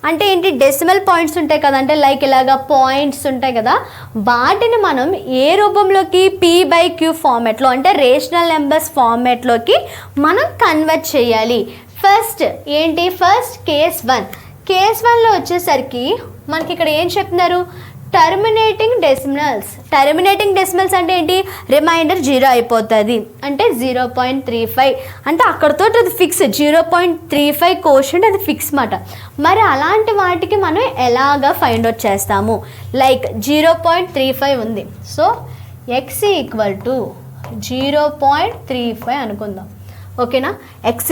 అంటే ఏంటి, డెసిమల్ పాయింట్స్ ఉంటాయి కదా, అంటే లైక్ ఇలాగా పాయింట్స్ ఉంటాయి కదా, వాటిని మనం ఏ రూపంలోకి, p/q ఫార్మాట్లో, అంటే రేషనల్ నెంబర్స్ ఫార్మాట్లోకి మనం కన్వర్ట్ చేయాలి. ఫస్ట్ ఏంటి, ఫస్ట్ కేస్ 1. కేస్ 1లో వచ్చేసరికి మనకి ఇక్కడ ఏం చెప్తున్నారు, టర్మినేటింగ్ డెసిమల్స్ అంటే ఏంటి, రిమైండర్ 0 అయిపోతుంది, అంటే 0.35, అంటే అక్కడతో అది ఫిక్స్, 0.35 కోషెంట్ అది ఫిక్స్ మాట. మరి అలాంటి వాటికి మనం ఎలాగా ఫైండ్ అవుట్ చేస్తాము, లైక్ 0.35 ఉంది, సో x = 0.35 అనుకుందాం. ఓకేనా, x =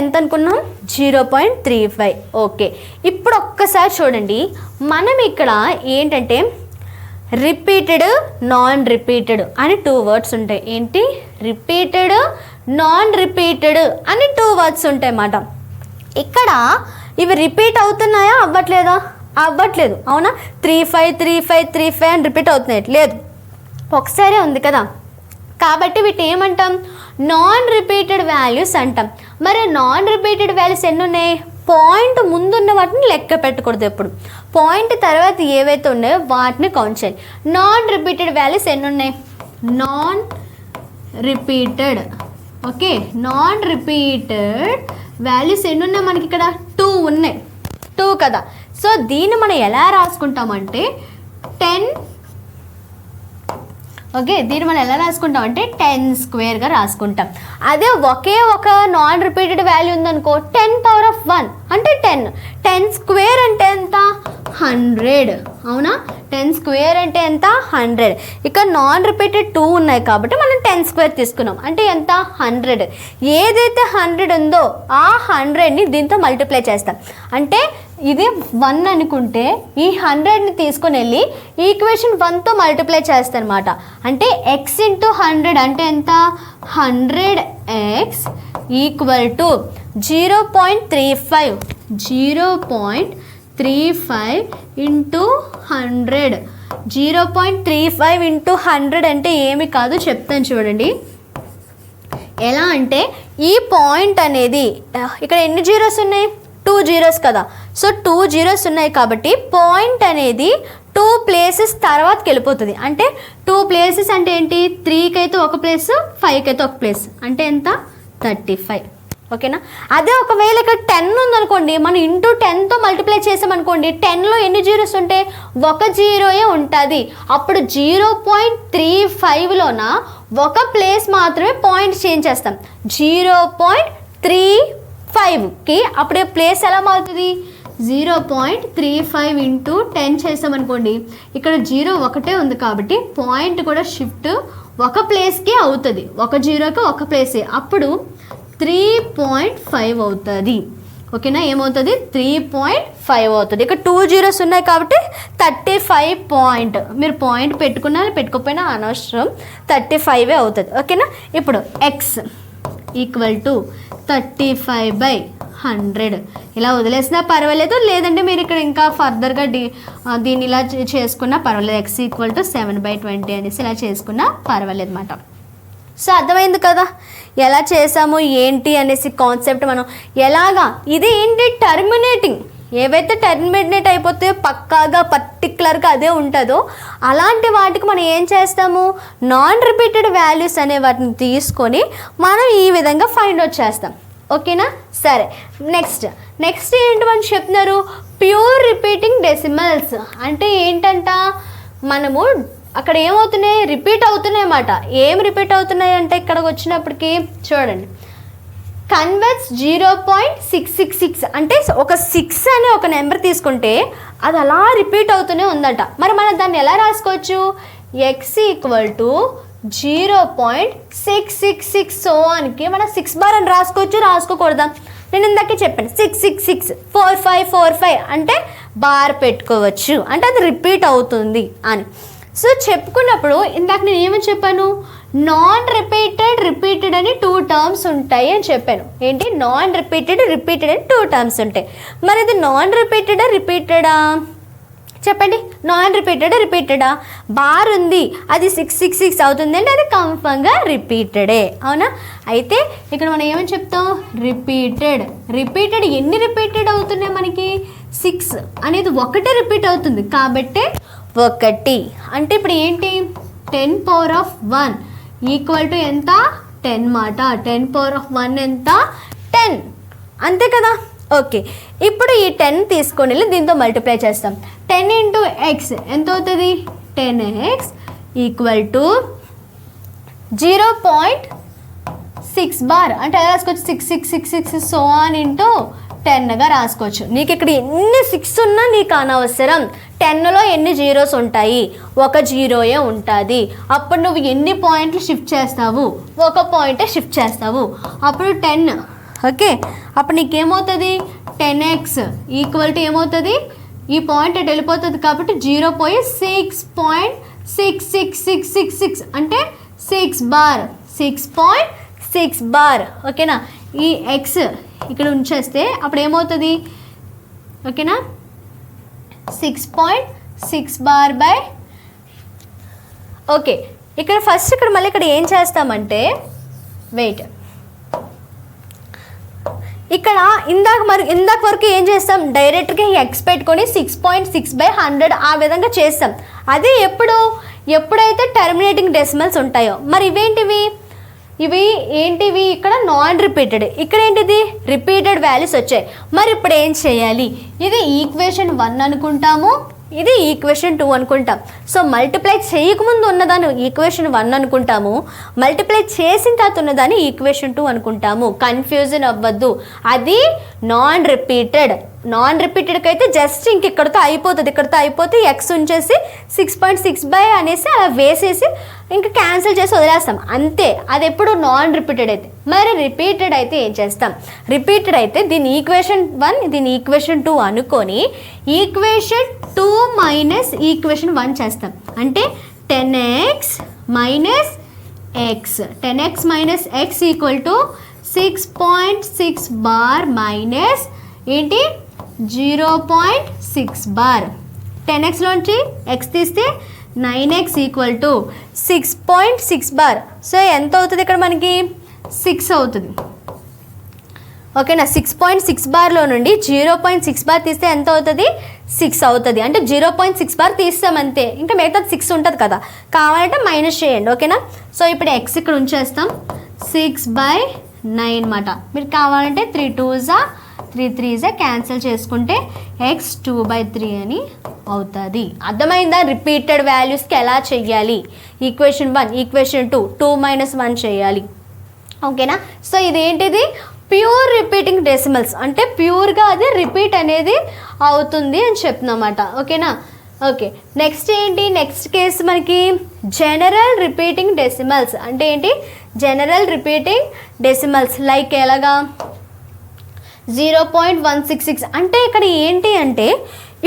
ఎంత అనుకున్నాం, 0.35. ఓకే, ఇప్పుడు ఒక్కసారి చూడండి, మనం ఇక్కడ ఏంటంటే రిపీటెడ్, నాన్ రిపీటెడ్ అని 2 వర్డ్స్ ఉంటాయి. ఏంటి, రిపీటెడ్, నాన్ రిపీటెడ్ అని 2 వర్డ్స్ ఉంటాయి అన్నమాట. ఇక్కడ ఇవి రిపీట్ అవుతున్నాయా, అవ్వట్లేదా, అవ్వట్లేదు, అవునా. 35 35 35 అని రిపీట్ అవుతున్నాయి, లేదు, ఒకసారి ఉంది కదా. కాబట్టి వీటిని ఏమంటాం, నాన్ రిపీటెడ్ వాల్యూస్ అంటాం. మరి నాన్ రిపీటెడ్ వాల్యూస్ ఎన్ని ఉన్నాయి, పాయింట్ ముందున్న వాటిని లెక్క పెట్టకూడదు ఎప్పుడు, పాయింట్ తర్వాత ఏవైతే ఉన్నాయో వాటిని కౌంట్ చేయాలి. నాన్ రిపీటెడ్ వాల్యూస్ ఎన్ని ఉన్నాయి, non repeated. Okay, non repeated values ఎన్ని ఉన్నాయి మనకి ఇక్కడ, 2 ఉన్నాయి, 2 కదా. సో దీన్ని మనం ఎలా రాసుకుంటామంటే 10. ఓకే, దీన్ని మనం ఎలా రాసుకుంటాం అంటే 10² రాసుకుంటాం. అదే ఒకే ఒక నాన్ రిపీటెడ్ వాల్యూ ఉందనుకో, 10⁻1 అంటే 10² అంటే ఎంత, 100, అవునా. 10² అంటే ఎంత, 100. ఇక నాన్ రిపీటెడ్ 2 ఉన్నాయి కాబట్టి మనం 10² తీసుకున్నాం, అంటే ఎంత, 100. ఏదైతే 100 ఉందో ఆ 100ని దీంతో మల్టిప్లై చేస్తాం. అంటే ఇది 1 అనుకుంటే ఈ 100ని తీసుకొని వెళ్ళి ఈక్వేషన్ 1తో మల్టిప్లై చేస్తాను అనమాట. అంటే x × 100 అంటే ఎంత, 100x = 0.35 × 100. 0.35 × 100 అంటే ఏమి కాదు, చెప్తాను చూడండి. ఎలా అంటే ఈ పాయింట్ అనేది ఇక్కడ ఎన్ని జీరోస్ ఉన్నాయి, 2 జీరోస్ కదా. సో 2 జీరోస్ ఉన్నాయి కాబట్టి పాయింట్ అనేది 2 ప్లేసెస్ తర్వాతకి వెళ్ళిపోతుంది. అంటే 2 ప్లేసెస్ అంటే ఏంటి, 3కి అయితే ఒక ప్లేస్, 5కి అయితే ఒక ప్లేస్, అంటే ఎంత, 35. ఓకేనా. అదే ఒకవేళ ఇక్కడ 10 ఉందనుకోండి, మనం ఇంటూ 10తో మల్టిప్లై చేసామనుకోండి, 10లో ఎన్ని జీరోస్ ఉంటాయి, 1 జీరోయే ఉంటుంది. అప్పుడు 0.35లోన ఒక ప్లేస్ మాత్రమే పాయింట్ చేంజ్ చేస్తాం. 0.35కి అప్పుడే ప్లేస్ ఎలా మారుతుంది, 0.35 × 10 చేసామనుకోండి, ఇక్కడ 0 ఒకటే ఉంది కాబట్టి పాయింట్ కూడా షిఫ్ట్ ఒక ప్లేస్కి అవుతుంది, ఒక జీరోకి ఒక ప్లేసే, అప్పుడు 3.5 అవుతుంది. ఓకేనా, ఏమవుతుంది 3.5 అవుతుంది. ఇక్కడ 2 జీరోస్ ఉన్నాయి కాబట్టి 35 పాయింట్, మీరు పాయింట్ పెట్టుకున్నా పెట్టుకోకపోయినా అనవసరం, 35 అవుతుంది. ఓకేనా, ఇప్పుడు ఎక్స్ ఈక్వల్ టు 35/100 ఇలా వదిలేసినా పర్వాలేదు, లేదంటే మీరు ఇక్కడ ఇంకా ఫర్దర్గా దీన్ని ఇలా చేసుకున్నా పర్వాలేదు. ఎక్స్ ఈక్వల్ టు 7/20 అనేసి ఇలా చేసుకున్నా పర్వాలేదు అన్నమాట. సో అర్థమైంది కదా ఎలా చేసాము ఏంటి అనేసి కాన్సెప్ట్. మనం ఎలాగా ఇది ఏంటి టర్మినేటింగ్, ఏవైతే టర్మినేట్ అయిపోతే పక్కాగా పర్టికులర్గా అదే ఉంటుందో అలాంటి వాటికి మనం ఏం చేస్తాము, నాన్ రిపీటెడ్ వాల్యూస్ అనే వాటిని తీసుకొని మనం ఈ విధంగా ఫైండ్ అవుట్ చేస్తాం. ఓకేనా, సరే నెక్స్ట్ ఏంటి మనం చెప్తున్నారు, ప్యూర్ రిపీటింగ్ డెసిమల్స్ అంటే ఏంటంట, మనము అక్కడ ఏమవుతున్నాయి రిపీట్ అవుతున్నాయి అన్నమాట. ఏం రిపీట్ అవుతున్నాయి అంటే ఇక్కడికి వచ్చినప్పటికీ చూడండి, కన్వర్ట్స్ 0.666 అంటే ఒక 6 అనే ఒక నెంబర్ తీసుకుంటే అది అలా రిపీట్ అవుతూనే ఉందంట. మరి మనం దాన్ని ఎలా రాసుకోవచ్చు, ఎక్స్ ఈక్వల్ టు 0.666 సో అనికి మనం 6 బార్ అని రాసుకోవచ్చు, రాసుకోకూడదా? నేను ఇందాకే చెప్పాను 666 4545 అంటే బార్ పెట్టుకోవచ్చు, అంటే అది రిపీట్ అవుతుంది అని. సో చెప్పుకున్నప్పుడు ఇందాక నేను ఏమని చెప్పాను, నాన్ రిపీటెడ్ అని 2 టర్మ్స్ ఉంటాయి అని చెప్పాను. ఏంటి, నాన్ రిపీటెడ్ అని 2 టర్మ్స్ ఉంటాయి. మరి ఇది నాన్ రిపీటెడా చెప్పండి, నాన్ రిపీటెడా? బార్ ఉంది, అది 666 అవుతుంది అంటే అది కన్ఫర్మ్గా రిపీటెడే, అవునా? అయితే ఇక్కడ మనం ఏమని చెప్తాం, రిపీటెడ్ ఎన్ని రిపీటెడ్ అవుతున్నాయి మనకి, 6 అనేది ఒకటే రిపీట్ అవుతుంది కాబట్టి 1 అంటే ఇప్పుడు ఏంటి 10⁻1 ఈక్వల్ టు ఎంత 10 మాట. 10⁻1 ఎంత 10, అంతే కదా. ఓకే, ఇప్పుడు ఈ 10 తీసుకొని వెళ్ళి దీంతో మల్టిప్లై చేస్తాం. 10 ఇంటూ ఎక్స్ ఎంత అవుతుంది, 10x ఈక్వల్ టు 0.6 బార్ అంటే ఎలా రాసుకోవచ్చు, 6666 సో ఆన్ ఇంటూ 10గా రాసుకోవచ్చు. నీకు ఇక్కడ ఎన్ని 6 ఉన్నా నీకు అనవసరం, 10లో ఎన్ని జీరోస్ ఉంటాయి, ఒక జీరోయే ఉంటుంది. అప్పుడు నువ్వు ఎన్ని పాయింట్లు షిఫ్ట్ చేస్తావు, ఒక పాయింటే షిఫ్ట్ చేస్తావు, అప్పుడు 10. ఓకే, అప్పుడు నీకేమవుతుంది 10x ఈక్వల్ టు ఏమవుతుంది, ఈ పాయింట్ అటు వెళ్ళిపోతుంది కాబట్టి 0 పోయి 6.66666 అంటే 6 బార్, 6.6 బార్. ఓకేనా, ఈ ఎక్స్ ఇక్కడ ఉంచేస్తే అప్పుడు ఏమవుతుంది, ఓకేనా 6.6 బార్ బై. ఓకే, ఇక్కడ ఫస్ట్ ఇక్కడ మళ్ళీ ఇక్కడ ఏం చేస్తామంటే వెయిట్, ఇక్కడ ఇందాక వరకు ఏం చేస్తాం, డైరెక్ట్గా ఎక్స్ పెట్టుకొని 6.6/100 ఆ విధంగా చేస్తాం. అది ఎప్పుడైతే టర్మినేటింగ్ డెసిమల్స్ ఉంటాయో. మరి ఇవి ఏంటివి, ఇక్కడ నాన్ రిపీటెడ్, ఇక్కడ ఏంటిది రిపీటెడ్ వాల్యూస్ వచ్చాయి. మరి ఇప్పుడు ఏం చేయాలి, ఇది ఈక్వేషన్ 1 అనుకుంటాము, ఇది ఈక్వేషన్ 2 అనుకుంటాం. సో మల్టిప్లై చేయకముందు ఉన్నదాన్ని ఈక్వేషన్ 1 అనుకుంటాము, మల్టిప్లై చేసిన తర్వాత ఉన్నదాన్ని ఈక్వేషన్ 2 అనుకుంటాము. కన్ఫ్యూజన్ అవ్వద్దు, అది నాన్ రిపీటెడ్కి అయితే జస్ట్ ఇక్కడితో అయిపోతే ఎక్స్ ఉంచేసి 6.6 అనేసి అలా వేసేసి ఇంకా క్యాన్సిల్ చేసి వదిలేస్తాం అంతే. అది ఎప్పుడు నాన్ రిపీటెడ్ అయితే. మరి రిపీటెడ్ అయితే ఏం చేస్తాం, రిపీటెడ్ అయితే దీని ఈక్వేషన్ 1 దీని ఈక్వేషన్ 2 అనుకొని ఈక్వేషన్ 2 మైనస్ ఈక్వేషన్ 1 చేస్తాం. అంటే 10x minus x equal to 6.6 bar minus ఏంటి 0.6 బార్. 10xలోంచి x తీస్తే 9x equal to 6.6 bar. So ఎంత అవుతుంది ఇక్కడ మనకి 6 అవుతుంది. ఓకేనా, 6.6 బార్లో నుండి 0.6 బార్ తీస్తే ఎంత అవుతుంది 6 అవుతుంది. అంటే 0.6 బార్ తీస్తాం అంతే, ఇంకా మిగతా 6 ఉంటుంది కదా, కావాలంటే మైనస్ చేయండి. ఓకేనా, సో ఇప్పుడు x ఇక్కడ ఉంచేస్తాం 6/9 మాట. మీరు కావాలంటే 3 2s 3 3s క్యాన్సిల్ చేసుకుంటే x 2/3 అని అవుతుంది. అర్థమైందా రిపీటెడ్ వాల్యూస్కి ఎలా చెయ్యాలి, ఈక్వేషన్ 1 ఈక్వేషన్ 2 2 - 1 చేయాలి. ఓకేనా, సో ఇదేంటిది ప్యూర్ రిపీటింగ్ డెసిమల్స్, అంటే ప్యూర్గా అది రిపీట్ అనేది అవుతుంది అని చెప్తున్నమాట. ఓకేనా, ఓకే, నెక్స్ట్ ఏంటి, నెక్స్ట్ కేసు మనకి జనరల్ రిపీటింగ్ డెసిమల్స్. అంటే ఏంటి, జనరల్ రిపీటింగ్ డెసిమల్స్ లైక్ ఎలాగా 0.166. అంటే ఇక్కడ ఏంటి అంటే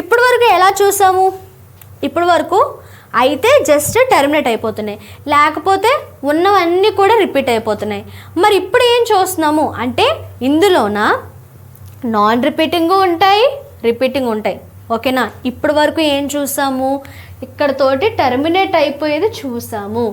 ఇప్పుడు వరకు ఎలా చూసాము, ఇప్పుడు వరకు అయితే జస్ట్ టెర్మినేట్ అయిపోతున్నాయి, లేకపోతే ఉన్నవన్నీ కూడా రిపీట్ అయిపోతున్నాయి. మరి ఇప్పుడు ఏం చూస్తున్నాము అంటే ఇందులోన నాన్ రిపీటింగ్ ఉంటాయి, రిపీటింగ్ ఉంటాయి. ఓకేనా, ఇప్పుడు వరకు ఏం చూసాము, ఇక్కడతోటి టెర్మినేట్ అయిపోయేది చూసాము.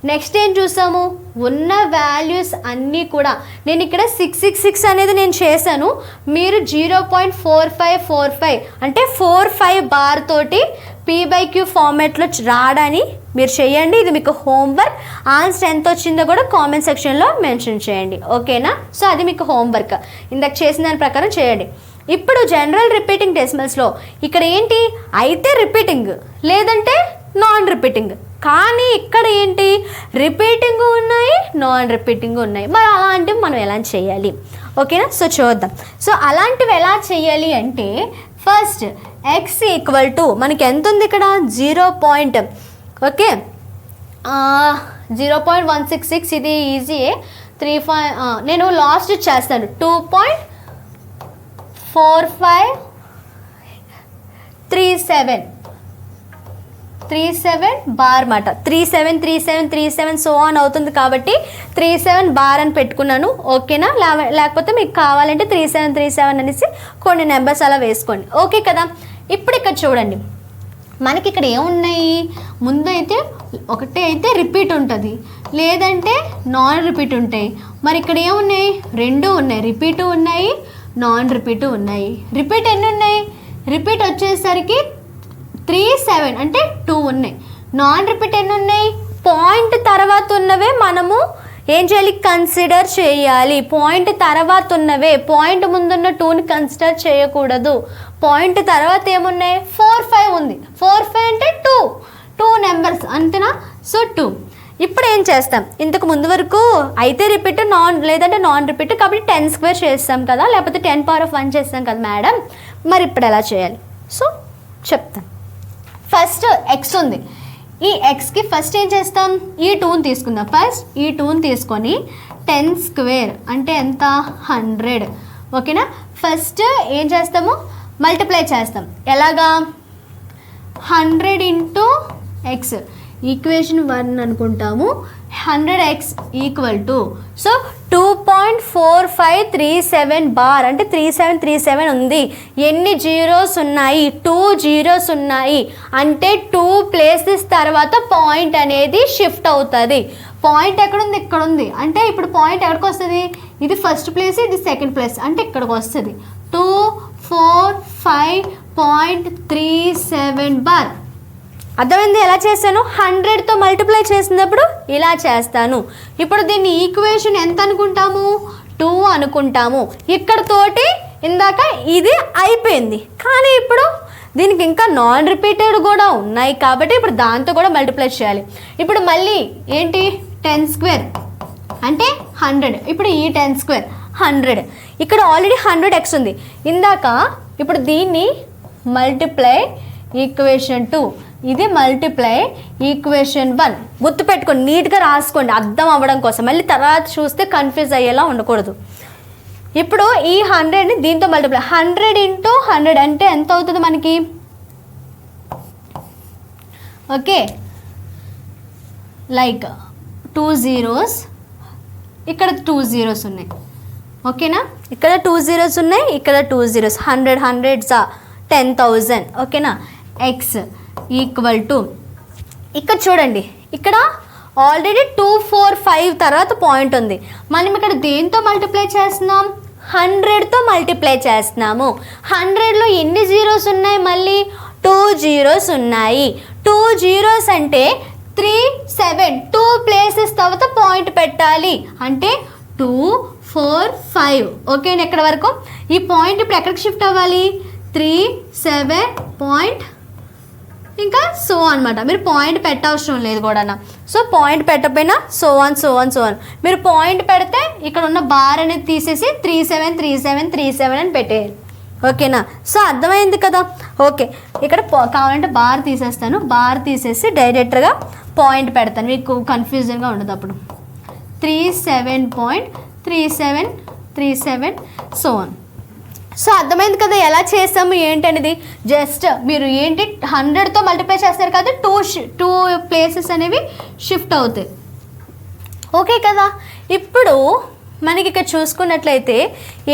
నెక్స్ట్ ఏం చూసాము, ఉన్న వాల్యూస్ అన్నీ కూడా నేను ఇక్కడ 666 అనేది నేను చేశాను, మీరు 0.4545 అంటే 45 బార్ తోటి P/Q ఫార్మాట్లో రావడాన్ని మీరు చేయండి. ఇది మీకు హోంవర్క్. ఆన్సర్ ఎంత వచ్చిందో కూడా కామెంట్ సెక్షన్లో మెన్షన్ చేయండి. ఓకేనా, సో అది మీకు హోంవర్క్. ఇందాక చేసిన దాని ప్రకారం చేయండి. ఇప్పుడు జనరల్ రిపీటింగ్ డెసిమల్స్లో ఇక్కడ ఏంటి, అయితే రిపీటింగ్ లేదంటే నాన్ రిపీటింగ్. కానీ ఇక్కడ ఏంటి, రిపీటింగ్ ఉన్నాయి, నాన్ రిపీటింగ్ ఉన్నాయి. మరి అలాంటివి మనం ఎలా చేయాలి? ఓకేనా, సో చూద్దాం. సో అలాంటివి ఎలా చేయాలి అంటే ఫస్ట్ x ఈక్వల్ టు మనకి ఎంత ఉంది ఇక్కడ 0.166. ఇది ఈజీ 3 నేను లాస్ట్ చేస్తాను 2.4537 బార్ మాట 373737 సో ఆన్ అవుతుంది కాబట్టి 37 బార్ అని పెట్టుకున్నాను. ఓకేనా, లేకపోతే మీకు కావాలంటే 3737 అనేసి కొన్ని నెంబర్స్ అలా వేసుకోండి. ఓకే కదా. ఇప్పుడు ఇక్కడ చూడండి, మనకి ఇక్కడ ఏమున్నాయి, ముందు అయితే ఒకటే అయితే రిపీట్ ఉంటుంది, లేదంటే నాన్ రిపీట్ ఉంటాయి. మరి ఇక్కడ ఏమున్నాయి, రెండు ఉన్నాయి, రిపీటు ఉన్నాయి, నాన్ రిపీటు ఉన్నాయి. రిపీట్ ఎన్ని ఉన్నాయి, రిపీట్ వచ్చేసరికి 37 అంటే 2 ఉన్నాయి. నాన్ రిపీట్ ఎన్ని ఉన్నాయి, పాయింట్ తర్వాత ఉన్నవే మనము ఏం చేయాలి, కన్సిడర్ చేయాలి. పాయింట్ తర్వాత ఉన్నవే, పాయింట్ ముందున్న 2ని కన్సిడర్ చేయకూడదు. పాయింట్ తర్వాత ఏమున్నాయి, 4 5 ఉంది. 4 5 అంటే 2 నెంబర్స్ అంతేనా. సో 2. ఇప్పుడు ఏం చేస్తాం, ఇంతకు ముందు వరకు అయితే రిపీట్ లేదంటే నాన్ రిపీట్ కాబట్టి 10 స్క్వేర్ చేస్తాం కదా, లేకపోతే 10⁻1 చేస్తాం కదా మేడం. మరి ఇప్పుడు ఎలా చేయాలి, సో చెప్తాం. ఫస్ట్ ఎక్స్ ఉంది, ఈ ఎక్స్కి ఫస్ట్ ఏం చేస్తాం, ఈ 2ని తీసుకుందాం. ఫస్ట్ ఈ 2ని తీసుకొని 10 స్క్వేర్ అంటే ఎంత, 100. ఓకేనా, ఫస్ట్ ఏం చేస్తాము, మల్టిప్లై చేస్తాం. ఎలాగా, 100 ఇంటూ ఎక్స్ ఈక్వేషన్ 1 అనుకుంటాము. 100x equal to so 2.4537 bar అంటే 3737 ఉంది. ఎన్ని జీరోస్ ఉన్నాయి, 2 జీరోస్ ఉన్నాయి. అంటే 2 ప్లేసెస్ తర్వాత పాయింట్ అనేది షిఫ్ట్ అవుతుంది. పాయింట్ ఎక్కడుంది, ఇక్కడ ఉంది. అంటే ఇప్పుడు పాయింట్ ఎక్కడికి వస్తుంది, ఇది ఫస్ట్ ప్లేస్, ఇది సెకండ్ ప్లేస్, అంటే ఇక్కడికి వస్తుంది. 245.37 బార్. అర్థమైంది ఎలా చేస్తాను, 100తో మల్టిప్లై చేసినప్పుడు ఇలా చేస్తాను. ఇప్పుడు దీన్ని ఈక్వేషన్ ఎంత అనుకుంటాము, 2 అనుకుంటాము. ఇక్కడతోటి ఇందాక ఇది అయిపోయింది, కానీ ఇప్పుడు దీనికి ఇంకా నాన్ రిపీటెడ్ కూడా ఉన్నాయి కాబట్టి ఇప్పుడు దాంతో కూడా మల్టిప్లై చేయాలి. ఇప్పుడు మళ్ళీ ఏంటి, 10 స్క్వేర్ అంటే 100. ఇప్పుడు ఈ 10 స్క్వేర్ 100. ఇక్కడ ఆల్రెడీ 100x ఉంది ఇందాక. ఇప్పుడు దీన్ని మల్టిప్లై ఈక్వేషన్ 2, ఇది మల్టిప్లై ఈక్వేషన్ 1. గుర్తుపెట్టుకోండి, నీట్గా రాసుకోండి అర్థం అవ్వడం కోసం. మళ్ళీ తర్వాత చూస్తే కన్ఫ్యూజ్ అయ్యేలా ఉండకూడదు. ఇప్పుడు ఈ 100ని దీంతో మల్టిప్లై, 100 ఇంటూ 100 అంటే ఎంత అవుతుంది మనకి, ఓకే లైక్ 2 జీరోస్, ఇక్కడ 2 జీరోస్ ఉన్నాయి. ఓకేనా, ఇక్కడ 2 జీరోస్ ఉన్నాయి, ఇక్కడ 2 జీరోస్. 100 100s 10,000. ఓకేనా, ఎక్స్ ఈక్వల్ టు ఇక్కడ చూడండి, ఇక్కడ ఆల్రెడీ 245 తర్వాత పాయింట్ ఉంది. మనం ఇక్కడ దేంతో మల్టిప్లై చేస్తున్నాం, 100తో మల్టిప్లై చేస్తున్నాము. 100లో ఎన్ని జీరోస్ ఉన్నాయి, మళ్ళీ 2 జీరోస్ ఉన్నాయి. 2 జీరోస్ అంటే 3 7, 2 ప్లేసెస్ తర్వాత పాయింట్ పెట్టాలి. అంటే 2 4 5. ఓకేనా, ఎక్కడ వరకు ఈ పాయింట్ ఇప్పుడు ఎక్కడికి షిఫ్ట్ అవ్వాలి, 3 7 పాయింట్ ఇంకా సో అనమాట. మీరు పాయింట్ పెట్టవసరం లేదు కూడా. సో పాయింట్ పెట్టకపోయినా సో ఆన్. మీరు పాయింట్ పెడితే ఇక్కడ ఉన్న బార్ అనేది తీసేసి 373737 అని పెట్టేయాలి. ఓకేనా. సో అర్థమైంది కదా. ఓకే, ఇక్కడ కావాలంటే బార్ తీసేస్తాను, బార్ తీసేసి డైరెక్ట్గా పాయింట్ పెడతాను, మీకు కన్ఫ్యూజన్గా ఉండదు అప్పుడు. 37.3737 సో ఆన్. సో అర్థమైంది కదా ఎలా చేస్తాము ఏంటి అనేది. జస్ట్ మీరు ఏంటి 100తో మల్టిప్లై చేస్తారు కదా, టూ ప్లేసెస్ అనేవి షిఫ్ట్ అవుతాయి. ఓకే కదా. ఇప్పుడు మనకి ఇక్కడ చూసుకున్నట్లయితే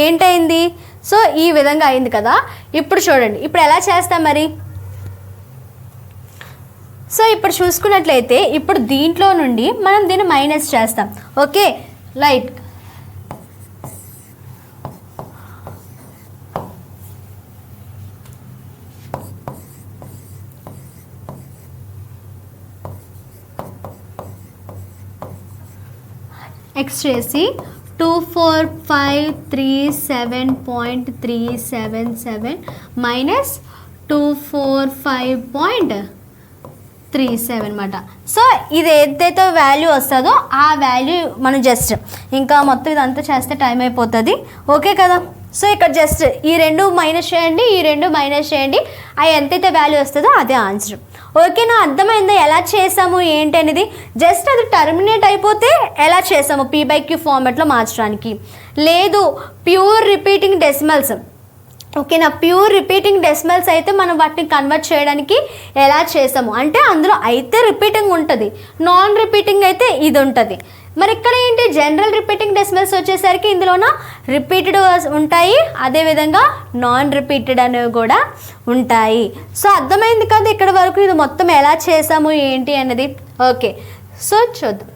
ఏంటైంది, సో ఈ విధంగా అయింది కదా. ఇప్పుడు చూడండి, ఇప్పుడు ఎలా చేస్తాం మరి. సో ఇప్పుడు చూసుకున్నట్లయితే ఇప్పుడు దీంట్లో నుండి మనం దీన్ని మైనస్ చేస్తాం. ఓకే, లైట్ నెక్స్ట్ చేసి 24537.377 మైనస్ 245.37 అనమాట. సో ఇది ఏదైతే వాల్యూ వస్తుందో ఆ వాల్యూ మనం జస్ట్ ఇంకా మొత్తం ఇదంతా చేస్తే టైం అయిపోతుంది. ఓకే కదా. సో ఇక్కడ జస్ట్ ఈ రెండు మైనస్ చేయండి, ఈ రెండు మైనస్ చేయండి, అది ఎంతైతే వాల్యూ వస్తుందో అదే ఆన్సర్. ఓకేనా, అర్థమైందా ఎలా చేసాము ఏంటి అనేది. జస్ట్ అది టర్మినేట్ అయిపోతే ఎలా చేసాము P/Q ఫార్మాట్లో మార్చడానికి. లేదు ప్యూర్ రిపీటింగ్ డెసిమల్స్, ఓకేనా, ప్యూర్ రిపీటింగ్ డెసిమల్స్ అయితే మనం వాటిని కన్వర్ట్ చేయడానికి ఎలా చేసాము అంటే అందులో అయితే రిపీటింగ్ ఉంటుంది, నాన్ రిపీటింగ్ అయితే ఇది ఉంటుంది. మరి ఇక్కడ ఏంటి జనరల్ రిపీటింగ్ డెసిమల్స్ వచ్చేసరికి ఇందులోన రిపీటెడ్ ఉంటాయి, అదేవిధంగా నాన్ రిపీటెడ్ అనేవి కూడా ఉంటాయి. సో అర్థమైంది కదా ఇక్కడ వరకు ఇది మొత్తం ఎలా చేసాము ఏంటి అన్నది. ఓకే, సో చూద్దాం.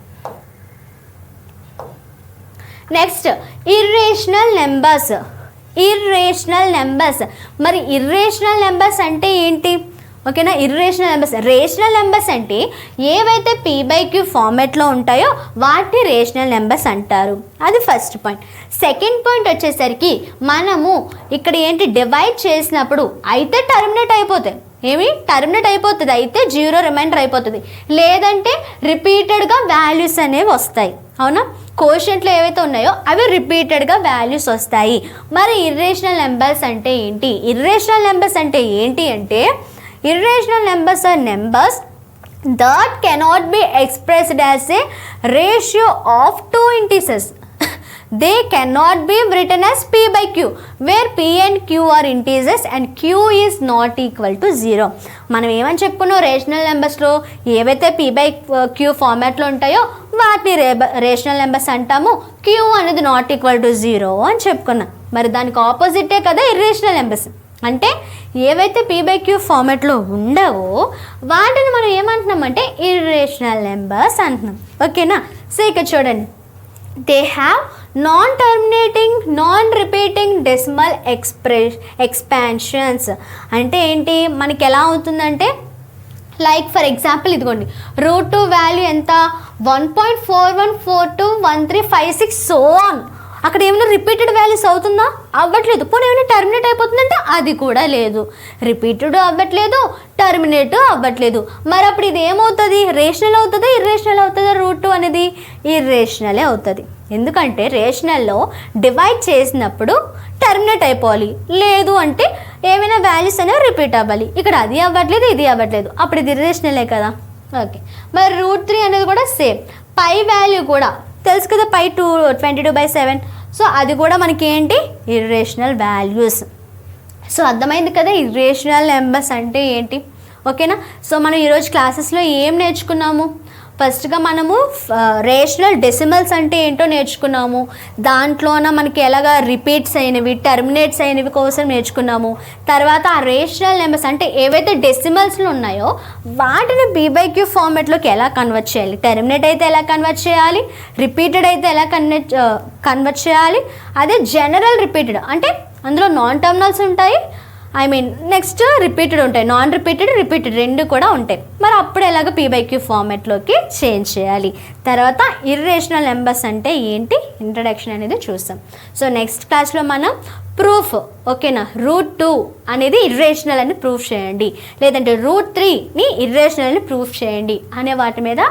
Next irrational numbers. మరి ఇర్రేషనల్ నెంబర్స్ అంటే ఏంటి. ఓకేనా, ఇర్రేషనల్ నెంబర్స్. రేషనల్ నెంబర్స్ అంటే ఏవైతే P/Q ఫార్మాట్లో ఉంటాయో వాటిని రేషనల్ నెంబర్స్ అంటారు. అది ఫస్ట్ పాయింట్. సెకండ్ పాయింట్ వచ్చేసరికి మనము ఇక్కడ ఏంటి డివైడ్ చేసినప్పుడు అయితే టర్మినేట్ అయిపోతాయి, టర్మినేట్ అయిపోతుంది, అయితే 0 రిమైండర్ అయిపోతుంది, లేదంటే రిపీటెడ్గా వాల్యూస్ అనేవి వస్తాయి. అవునా, కోషెంట్లో ఏవైతే ఉన్నాయో అవి రిపీటెడ్గా వాల్యూస్ వస్తాయి. మరి ఇర్రేషనల్ నెంబర్స్ అంటే ఏంటి. ఇర్రేషనల్ నెంబర్స్ అంటే ఏంటి అంటే irrational numbers are numbers that cannot be expressed as a ratio of two integers. They cannot be written as P/Q, where P and Q are integers and Q is not equal to 0. మనం ఏమని చెప్పుకున్నాం, రేషనల్ నెంబర్స్లో ఏవైతే P/Q ఫార్మాట్లో ఉంటాయో వాటిని రేషనల్ నెంబర్స్ అంటాము, Q అనేది నాట్ ఈక్వల్ టు 0 అని చెప్పుకున్నాం. మరి దానికి ఆపోజిటే కదా ఇర్రేషనల్ నెంబర్స్. అంటే ఏవైతే P/Q ఫార్మాట్లో ఉండవో వాటిని మనం ఏమంటున్నామంటే ఇర్రేషనల్ నెంబర్స్ అంటున్నాం. ఓకేనా. సో ఇక్కడ చూడండి, they have non terminating non repeating decimal expansions. అంటే ఏంటి, మనకి ఎలా అవుతుందంటే లైక్ ఫర్ ఎగ్జాంపుల్ ఇదిగోండి, √2 వాల్యూ ఎంత 1.41421356 సో ఆన్. అక్కడ ఏమైనా రిపీటెడ్ వాల్యూస్ అవుతుందా, అవ్వట్లేదు. పోనీ ఏమైనా టర్మినేట్ అయిపోతుందంటే అది కూడా లేదు, రిపీటెడ్ అవ్వట్లేదు, టర్మినేట్ అవ్వట్లేదు. మరి అప్పుడు ఇది ఏమవుతుంది, రేషనల్ అవుతుందా ఇర్రేషనల్ అవుతుందా. √2 అనేది ఇర్రేషనలే అవుతుంది. ఎందుకంటే రేషనల్లో డివైడ్ చేసినప్పుడు టర్మినేట్ అయిపోవాలి, లేదు అంటే ఏమైనా వాల్యూస్ అనేవి రిపీట్ అవ్వాలి. ఇక్కడ అది అవ్వట్లేదు, ఇది అవ్వట్లేదు, అప్పుడు ఇది ఇర్రేషనలే కదా. ఓకే, మరి √3 అనేది కూడా సేమ్. పై వాల్యూ కూడా తెలుసు కదా, పై 22/7. సో అది కూడా మనకి ఏంటి ఇర్రేషనల్ వాల్యూస్. సో అర్థమైంది కదా ఇర్రేషనల్ నెంబర్స్ అంటే ఏంటి. ఓకేనా. సో మనం ఈరోజు క్లాసెస్లో ఏం నేర్చుకున్నాము, ఫస్ట్గా మనము రేషనల్ డెసిమల్స్ అంటే ఏంటో నేర్చుకున్నాము, దాంట్లోన మనకి ఎలాగా రిపీట్స్ అయినవి టర్మినేట్స్ అయినవి కోసం నేర్చుకున్నాము. తర్వాత ఆ రేషనల్ నెంబర్స్ అంటే ఏవైతే డెసిమల్స్లో ఉన్నాయో వాటిని P/Q ఫార్మాట్లోకి ఎలా కన్వర్ట్ చేయాలి, టర్మినేట్ అయితే ఎలా కన్వర్ట్ చేయాలి, రిపీటెడ్ అయితే ఎలా కన్వర్ట్ చేయాలి. అదే జనరల్ రిపీటెడ్ అంటే అందులో నాన్ టర్మినల్స్ ఉంటాయి, నెక్స్ట్ రిపీటెడ్ ఉంటాయి, నాన్ రిపీటెడ్ రెండు కూడా ఉంటాయి. మరి అప్పుడు ఎలాగ P/Q ఫార్మాట్లోకి చేంజ్ చేయాలి. తర్వాత ఇర్రేషనల్ నెంబర్స్ అంటే ఏంటి ఇంట్రడక్షన్ అనేది చూస్తాం. సో నెక్స్ట్ క్లాస్లో మనం ప్రూఫ్, ఓకేనా, √2 అనేది ఇర్రేషనల్ అని ప్రూఫ్ చేయండి, లేదంటే √3ని ఇర్రేషనల్ అని ప్రూఫ్ చేయండి అనే వాటి మీద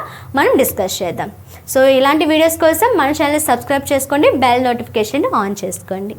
మనం డిస్కస్ చేద్దాం. సో ఇలాంటి వీడియోస్ కోసం మన ఛానల్ సబ్స్క్రైబ్ చేసుకోండి, బెల్ నోటిఫికేషన్ ఆన్ చేసుకోండి.